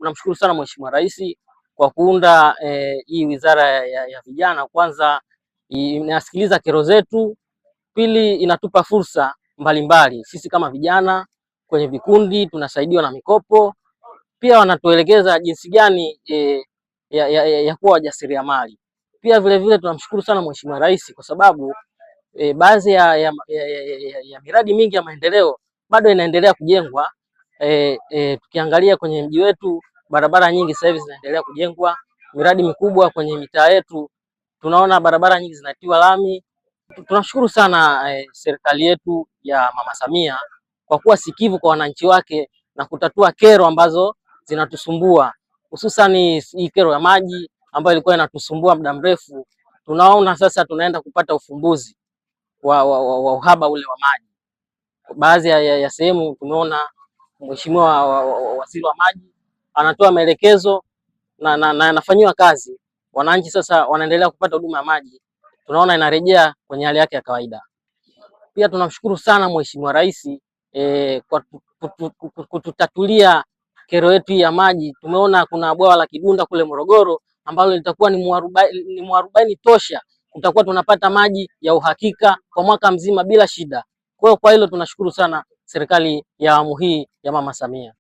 tunamshukuru sana Mheshimiwa Rais kwa kuunda hii wizara ya vijana. Kwanza inasikiliza kero zetu, pili inatupa fursa mbalimbali. Sisi kama vijana kwenye vikundi tunasaidiwa na mikopo, pia wanatuelekeza jinsi gani ya kuwa wajasiriamali. Pia vile tunamshukuru sana Mheshimiwa Rais kwa sababu baadhi ya miradi mingi ya maendeleo bado inaendelea kujengwa. Tukiangalia kwenye mji wetu barabara nyingi sasa hivi zinaendelea kujengwa, miradi mikubwa kwenye mitaa yetu tunaona barabara nyingi zinatiwa lami. Tunashukuru sana serikali yetu ya Mama Samia kwa kuwa sikivu kwa wananchi wake na kutatua kero ambazo zinatusumbua, hususan hii kero ya maji ambayo ilikuwa inatusumbua muda mrefu. Tunaona sasa tunaenda kupata ufumbuzi wa uhaba ule wa maji. Baadhi ya sehemu tumeona Mheshimiwa Waziri wa Maji anatoa maelekezo na anafanyiwa kazi. Wananchi sasa wanaendelea kupata huduma ya maji, tunaona inarejea kwenye hali yake ya kawaida. Pia tunamshukuru sana Mheshimiwa Rais kwa kututatulia kero yetu ya maji. Tumeona kuna bwawa la Kidunda kule Morogoro ambalo litakuwa ni mwarobaini tosha, tutakuwa tunapata maji ya uhakika kwa mwaka mzima bila shida. Kwa hilo tunashukuru sana serikali ya awamu hii ya Mama Samia.